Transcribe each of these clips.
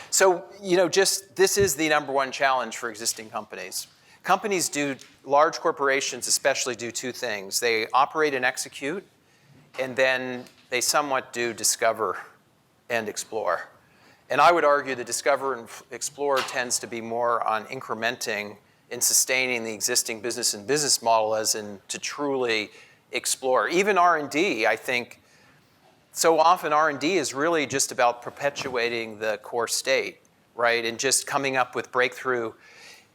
So, this is the number one challenge for existing companies. Large corporations especially do two things. They operate and execute, and then they somewhat do discover and explore. And I would argue that discover and explore tends to be more on incrementing and sustaining the existing business and business model as in to truly explore. Even R&D, I think, so often R&D is really just about perpetuating the core state, right? And just coming up with breakthrough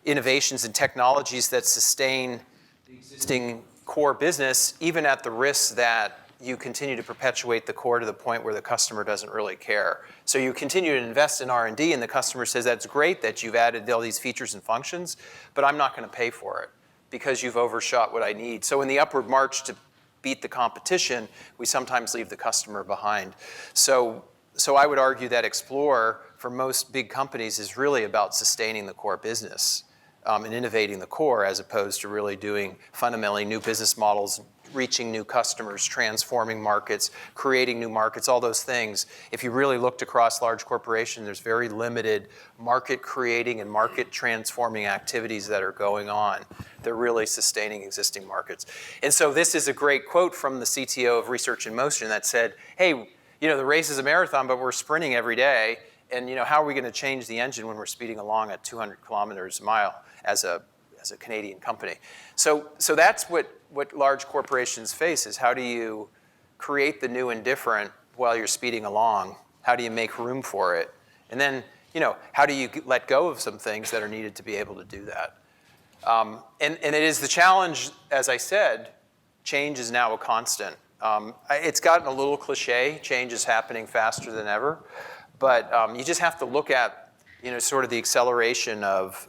innovations and technologies that sustain the existing core business, even at the risk that you continue to perpetuate the core to the point where the customer doesn't really care. So you continue to invest in R&D and the customer says, that's great that you've added all these features and functions, but I'm not going to pay for it because you've overshot what I need. So in the upward march to beat the competition, we sometimes leave the customer behind. So I would argue that explore for most big companies is really about sustaining the core business and innovating the core as opposed to really doing fundamentally new business models, reaching new customers, transforming markets, creating new markets, all those things. If you really looked across large corporations, there's very limited market creating and market transforming activities that are going on. They're really sustaining existing markets. And so this is a great quote from the CTO of Research in Motion that said, hey, the race is a marathon, but we're sprinting every day. And how are we going to change the engine when we're speeding along at 200 kilometers a mile as a Canadian company? So that's what large corporations face is how do you create the new and different while you're speeding along? How do you make room for it? And then, how do you let go of some things that are needed to be able to do that? And it is the challenge, as I said, change is now a constant. It's gotten a little cliche, change is happening faster than ever, but you just have to look at, sort of the acceleration of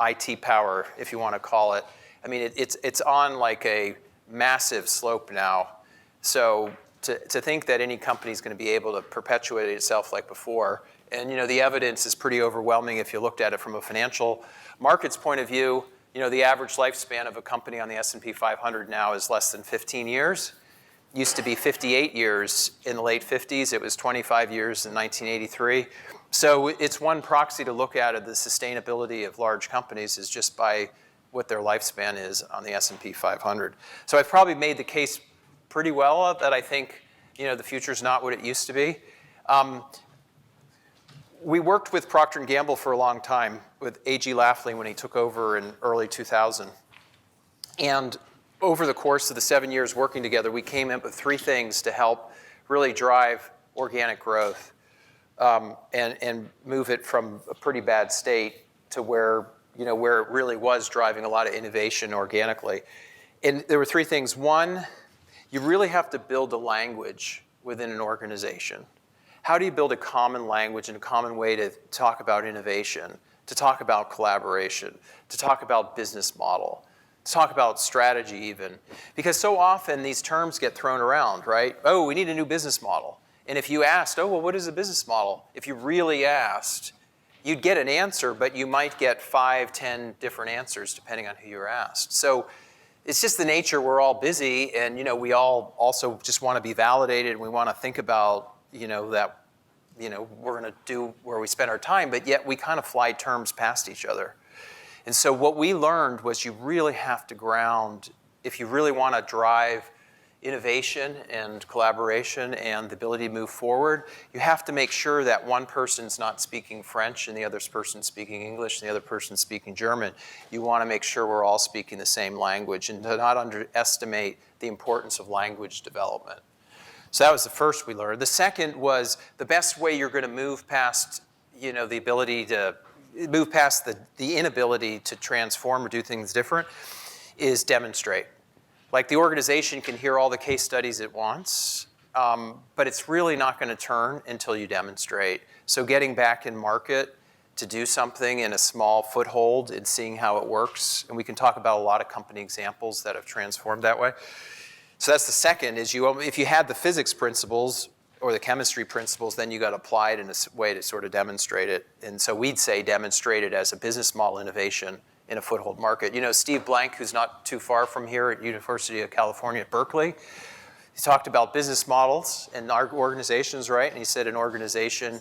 IT power, if you want to call it. I mean, it's on like a massive slope now. So to think that any company is going to be able to perpetuate itself like before, and the evidence is pretty overwhelming if you looked at it from a financial markets point of view. The average lifespan of a company on the S&P 500 now is less than 15 years. Used to be 58 years in the late 50s. It was 25 years in 1983. So it's one proxy to look at of the sustainability of large companies is just by what their lifespan is on the S&P 500. So I've probably made the case pretty well that I think the future's not what it used to be. We worked with Procter & Gamble for a long time with A.G. Lafley when he took over in early 2000. And over the course of the 7 years working together, we came up with three things to help really drive organic growth and move it from a pretty bad state to where it really was driving a lot of innovation organically. And there were three things. One, you really have to build a language within an organization. How do you build a common language and a common way to talk about innovation, to talk about collaboration, to talk about business model, to talk about strategy even? Because so often these terms get thrown around, right? Oh, we need a new business model. And if you asked, oh, well, what is a business model? If you really asked, you'd get an answer, but you might get 5, 10 different answers depending on who you're asked. So it's just the nature, we're all busy, and we all also just want to be validated, and we want to think about that we're going to do where we spend our time, but yet we kind of fly terms past each other. And so what we learned was you really have to ground, if you really want to drive innovation and collaboration and the ability to move forward, you have to make sure that one person's not speaking French and the other person's speaking English and the other person's speaking German. You want to make sure we're all speaking the same language and to not underestimate the importance of language development. So that was the first we learned. The second was the best way you're going to move past, the ability to move past the inability to transform or do things different is demonstrate. Like the organization can hear all the case studies it wants, but it's really not going to turn until you demonstrate. So getting back in market to do something in a small foothold and seeing how it works, and we can talk about a lot of company examples that have transformed that way. So that's the second, is if you had the physics principles or the chemistry principles, then you got to apply it in a way to sort of demonstrate it. And so we'd say demonstrate it as a business model innovation in a foothold market. Steve Blank, who's not too far from here at University of California at Berkeley, he talked about business models and our organizations, right? And he said an organization,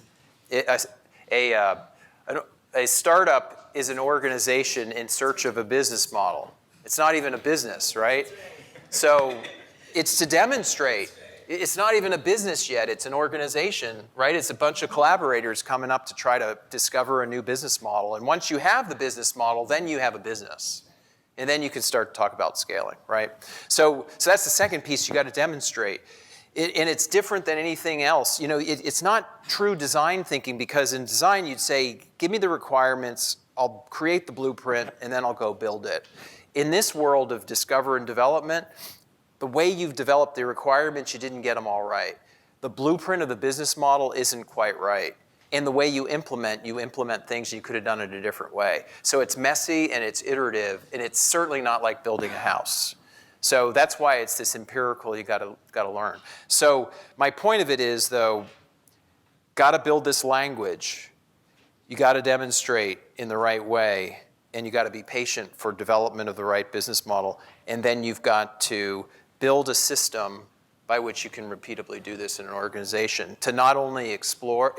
A startup is an organization in search of a business model. It's not even a business, right? So it's to demonstrate. It's not even a business yet, it's an organization, right? It's a bunch of collaborators coming up to try to discover a new business model. And once you have the business model, then you have a business. And then you can start to talk about scaling, right? So that's the second piece, you got to demonstrate. And it's different than anything else. You know, it's not true design thinking, because in design you'd say, give me the requirements, I'll create the blueprint, and then I'll go build it. In this world of discover and development, the way you've developed the requirements, you didn't get them all right. The blueprint of the business model isn't quite right. And the way you implement things you could have done it a different way. So it's messy and it's iterative, and it's certainly not like building a house. So that's why it's this empirical you gotta learn. So my point of it is, though, gotta build this language. You gotta demonstrate in the right way, and you gotta be patient for development of the right business model. And then you've got to build a system by which you can repeatably do this in an organization to not only exploit,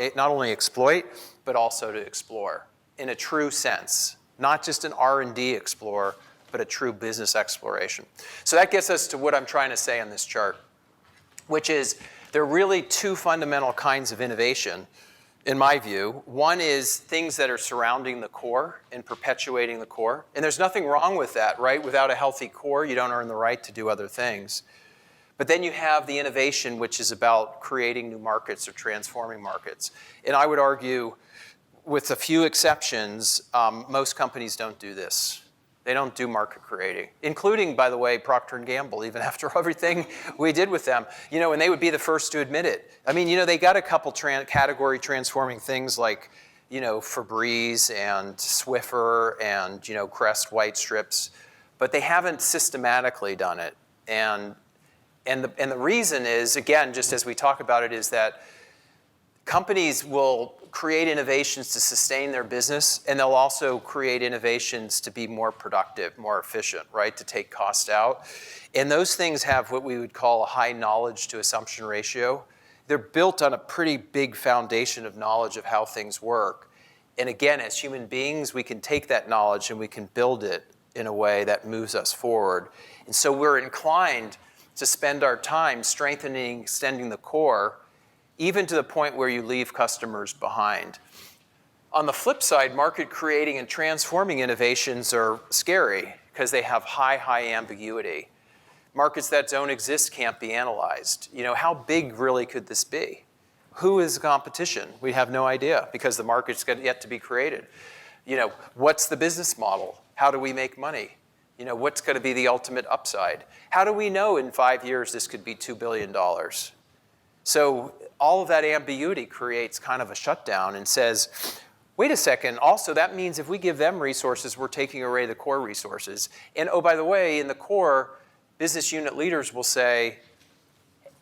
but also to explore in a true sense, not just an R&D explore, but a true business exploration. So that gets us to what I'm trying to say on this chart, which is there are really two fundamental kinds of innovation, in my view. One is things that are surrounding the core and perpetuating the core. And there's nothing wrong with that, right? Without a healthy core, you don't earn the right to do other things. But then you have the innovation, which is about creating new markets or transforming markets. And I would argue, with a few exceptions, most companies don't do this. They don't do market creating, including, by the way, Procter & Gamble, even after everything we did with them. You know, and they would be the first to admit it. I mean, you know, they got a couple category transforming things like, you know, Febreze and Swiffer and, you know, Crest white strips, but they haven't systematically done it. And the reason is, again, just as we talk about it, is that companies will create innovations to sustain their business, and they'll also create innovations to be more productive, more efficient, right, to take cost out. And those things have what we would call a high knowledge to assumption ratio. They're built on a pretty big foundation of knowledge of how things work. And again, as human beings, we can take that knowledge and we can build it in a way that moves us forward. And so we're inclined to spend our time strengthening, extending the core, even to the point where you leave customers behind. On the flip side, market creating and transforming innovations are scary because they have high ambiguity. Markets that don't exist can't be analyzed. You know, how big really could this be? Who is the competition? We have no idea because the market's yet to be created. You know, what's the business model? How do we make money? You know, what's going to be the ultimate upside? How do we know in 5 years this could be $2 billion? So all of that ambiguity creates kind of a shutdown and says, wait a second, also that means if we give them resources, we're taking away the core resources. And oh, by the way, in the core, business unit leaders will say,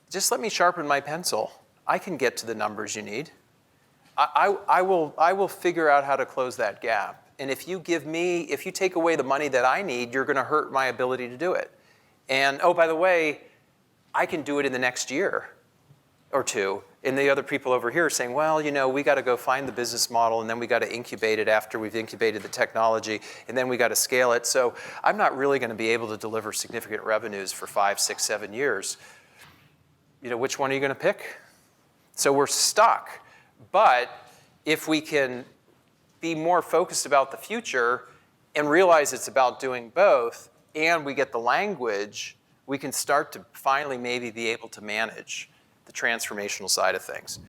just let me sharpen my pencil. I can get to the numbers you need. I will figure out how to close that gap. And if you take away the money that I need, you're going to hurt my ability to do it. And oh, by the way, I can do it in the next year or two. And the other people over here are saying, well, you know, we got to go find the business model, and then we got to incubate it after we've incubated the technology, and then we got to scale it. So I'm not really going to be able to deliver significant revenues for 5, 6, 7 years. You know, which one are you going to pick? So we're stuck. But if we can be more focused about the future and realize it's about doing both, and we get the language, we can start to finally maybe be able to manage the transformational side of things.